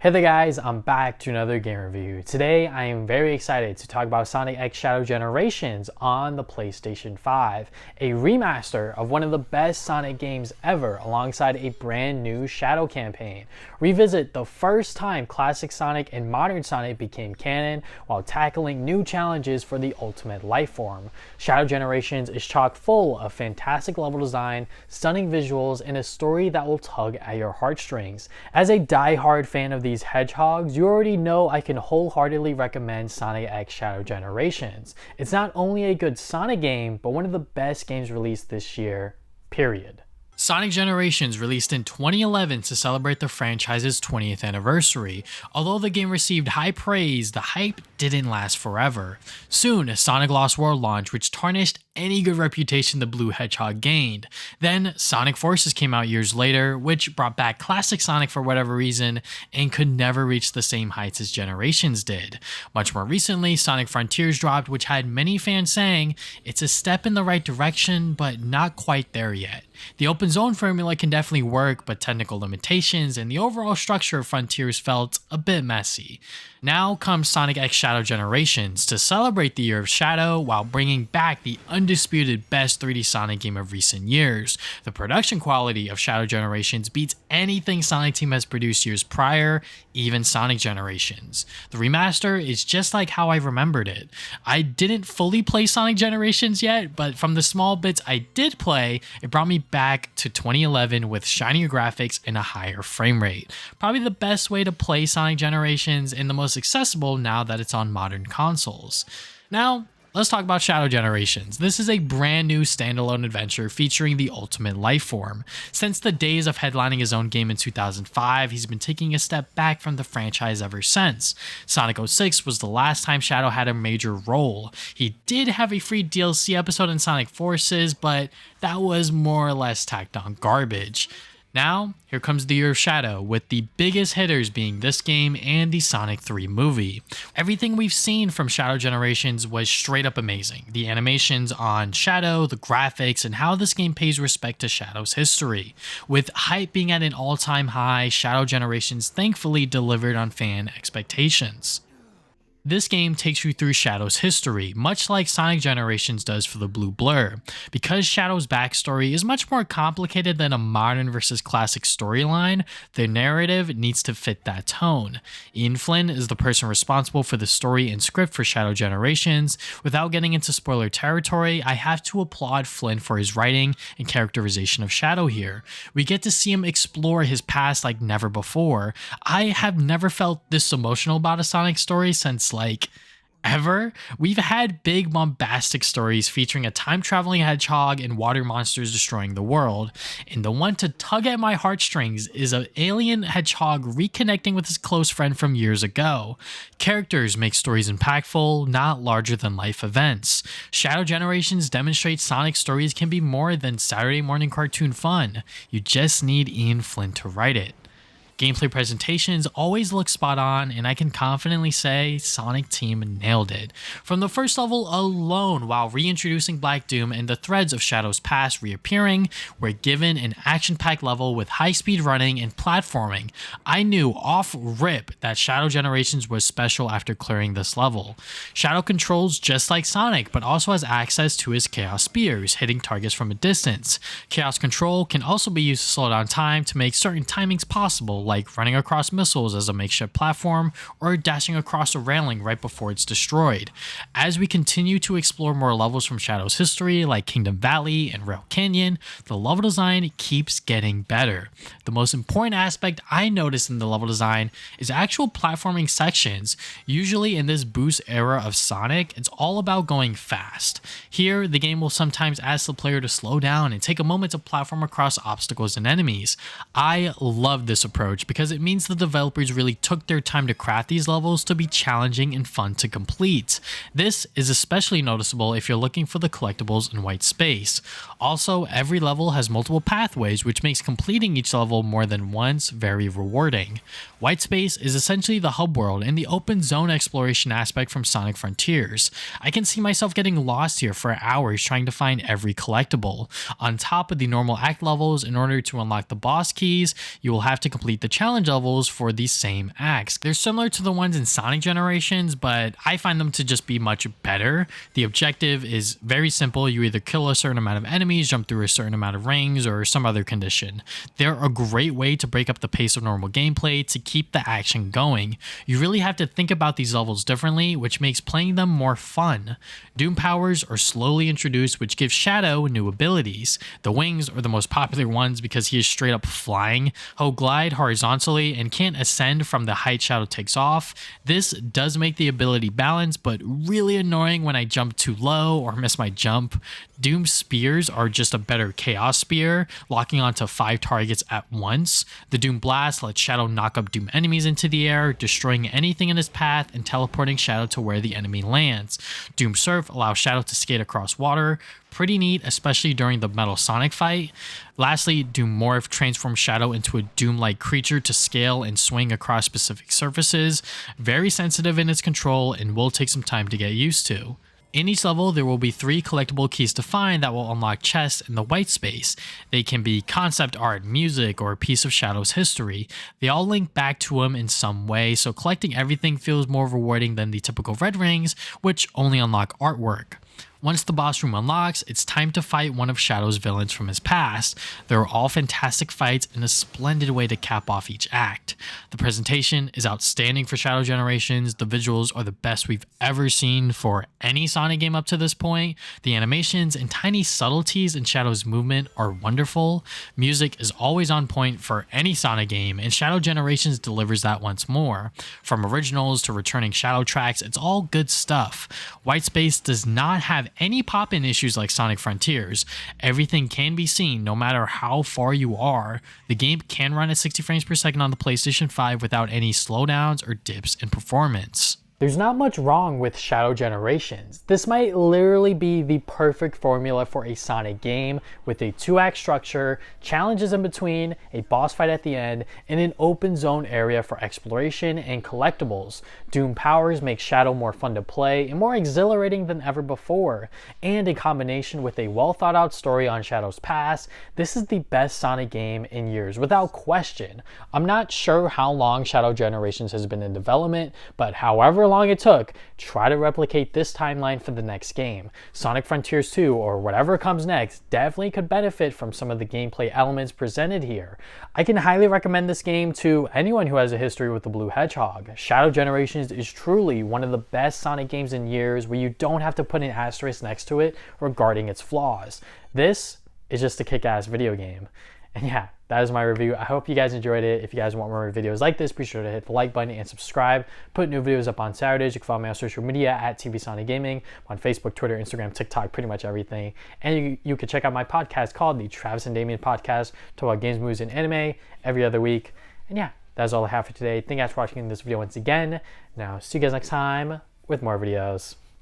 Hey there guys, I'm back to another game review. Today I am very excited to talk about Sonic X Shadow Generations on the PlayStation 5, a remaster of one of the best Sonic games ever alongside a brand new Shadow campaign. Revisit the first time classic Sonic and modern Sonic became canon while tackling new challenges for the ultimate Lifeform. Shadow Generations is chock full of fantastic level design, stunning visuals, and a story that will tug at your heartstrings. As a die-hard fan of these Hedgehogs, you already know I can wholeheartedly recommend Sonic X Shadow Generations. It's not only a good Sonic game, but one of the best games released this year, period. Sonic Generations released in 2011 to celebrate the franchise's 20th anniversary. Although the game received high praise, the hype didn't last forever. Soon, Sonic Lost World launched, which tarnished any good reputation the Blue Hedgehog gained. Then, Sonic Forces came out years later, which brought back classic Sonic for whatever reason, and could never reach the same heights as Generations did. Much more recently, Sonic Frontiers dropped, which had many fans saying, it's a step in the right direction, but not quite there yet. The open zone formula can definitely work, but technical limitations and the overall structure of Frontiers felt a bit messy. Now comes Sonic X Shadow Generations to celebrate the year of Shadow while bringing back the undisputed best 3D Sonic game of recent years. The production quality of Shadow Generations beats anything Sonic Team has produced years prior, even Sonic Generations. The remaster is just like how I remembered it. I didn't fully play Sonic Generations yet, but from the small bits I did play, it brought me back to 2011 with shinier graphics and a higher frame rate. Probably the best way to play Sonic Generations and the most accessible now that it's on modern consoles. Now, let's talk about Shadow Generations. This is a brand new standalone adventure featuring the ultimate Lifeform. Since the days of headlining his own game in 2005, he's been taking a step back from the franchise ever since. Sonic 06 was the last time Shadow had a major role. He did have a free DLC episode in Sonic Forces, but that was more or less tacked on garbage. Now, here comes the year of Shadow, with the biggest hitters being this game and the Sonic 3 movie. Everything we've seen from Shadow Generations was straight up amazing. The animations on Shadow, the graphics, and how this game pays respect to Shadow's history. With hype being at an all-time high, Shadow Generations thankfully delivered on fan expectations. This game takes you through Shadow's history, much like Sonic Generations does for the Blue Blur. Because Shadow's backstory is much more complicated than a modern versus classic storyline, the narrative needs to fit that tone. Ian Flynn is the person responsible for the story and script for Shadow Generations. Without getting into spoiler territory, I have to applaud Flynn for his writing and characterization of Shadow here. We get to see him explore his past like never before. I have never felt this emotional about a Sonic story since ever. We've had big bombastic stories featuring a time-traveling hedgehog and water monsters destroying the world, and the one to tug at my heartstrings is an alien hedgehog reconnecting with his close friend from years ago. Characters make stories impactful, not larger-than-life events. Shadow Generations demonstrates Sonic stories can be more than Saturday morning cartoon fun. You just need Ian Flynn to write it. Gameplay presentations always look spot on, and I can confidently say Sonic Team nailed it. From the first level alone, while reintroducing Black Doom and the threads of Shadow's past reappearing, we're given an action-packed level with high-speed running and platforming. I knew off rip that Shadow Generations was special after clearing this level. Shadow controls just like Sonic, but also has access to his Chaos Spears, hitting targets from a distance. Chaos Control can also be used to slow down time to make certain timings possible, like running across missiles as a makeshift platform or dashing across a railing right before it's destroyed. As we continue to explore more levels from Shadow's history like Kingdom Valley and Rail Canyon, the level design keeps getting better. The most important aspect I noticed in the level design is actual platforming sections. Usually in this boost era of Sonic, it's all about going fast. Here, the game will sometimes ask the player to slow down and take a moment to platform across obstacles and enemies. I love this approach because it means the developers really took their time to craft these levels to be challenging and fun to complete. This is especially noticeable if you're looking for the collectibles in white space. Also, every level has multiple pathways, which makes completing each level more than once very rewarding. White space is essentially the hub world and the open zone exploration aspect from Sonic Frontiers. I can see myself getting lost here for hours trying to find every collectible. On top of the normal act levels, in order to unlock the boss keys, you will have to complete the challenge levels for these same acts. They're similar to the ones in Sonic Generations, but I find them to just be much better. The objective is very simple. You either kill a certain amount of enemies, jump through a certain amount of rings, or some other condition. They're a great way to break up the pace of normal gameplay to keep the action going. You really have to think about these levels differently, which makes playing them more fun. Doom powers are slowly introduced, which gives Shadow new abilities. The wings are the most popular ones because he is straight up flying. He'll glide horizontally and can't ascend from the height Shadow takes off. This does make the ability balanced, but really annoying when I jump too low or miss my jump. Doom spears are just a better chaos spear, locking onto 5 targets at once. The Doom blast lets Shadow knock up Doom enemies into the air, destroying anything in his path and teleporting Shadow to where the enemy lands. Doom surf allows Shadow to skate across water. Pretty neat, especially during the Metal Sonic fight. Lastly, Doom Morph transforms Shadow into a Doom-like creature to scale and swing across specific surfaces. Very sensitive in its control and will take some time to get used to. In each level, there will be 3 collectible keys to find that will unlock chests in the white space. They can be concept art, music, or a piece of Shadow's history. They all link back to him in some way, so collecting everything feels more rewarding than the typical red rings, which only unlock artwork. Once the boss room unlocks, it's time to fight one of Shadow's villains from his past. They're all fantastic fights and a splendid way to cap off each act. The presentation is outstanding for Shadow Generations. The visuals are the best we've ever seen for any Sonic game up to this point. The animations and tiny subtleties in Shadow's movement are wonderful. Music is always on point for any Sonic game, and Shadow Generations delivers that once more. From originals to returning Shadow tracks, it's all good stuff. White space does not have any pop-in issues like Sonic Frontiers. Everything can be seen no matter how far you are. The game can run at 60 frames per second on the PlayStation 5 without any slowdowns or dips in performance. There's not much wrong with Shadow Generations. This might literally be the perfect formula for a Sonic game with a 2-act structure, challenges in between, a boss fight at the end, and an open zone area for exploration and collectibles. Doom powers make Shadow more fun to play and more exhilarating than ever before. And in combination with a well thought out story on Shadow's past, this is the best Sonic game in years, without question. I'm not sure how long Shadow Generations has been in development, but however long it took, try to replicate this timeline for the next game. Sonic Frontiers 2 or whatever comes next definitely could benefit from some of the gameplay elements presented here. I can highly recommend this game to anyone who has a history with the Blue Hedgehog. Shadow Generations is truly one of the best Sonic games in years where you don't have to put an asterisk next to it regarding its flaws. This is just a kick-ass video game. And yeah, that is my review. I hope you guys enjoyed it. If you guys want more videos like this, be sure to hit the like button and subscribe. Put new videos up on Saturdays. You can follow me on social media at TV Sonic Gaming. I'm on Facebook, Twitter, Instagram, TikTok, pretty much everything. And you can check out my podcast called the Travis and Damien Podcast. Talk about games, movies, and anime every other week. And yeah, that's all I have for today. Thank you guys for watching this video once again. Now, see you guys next time with more videos.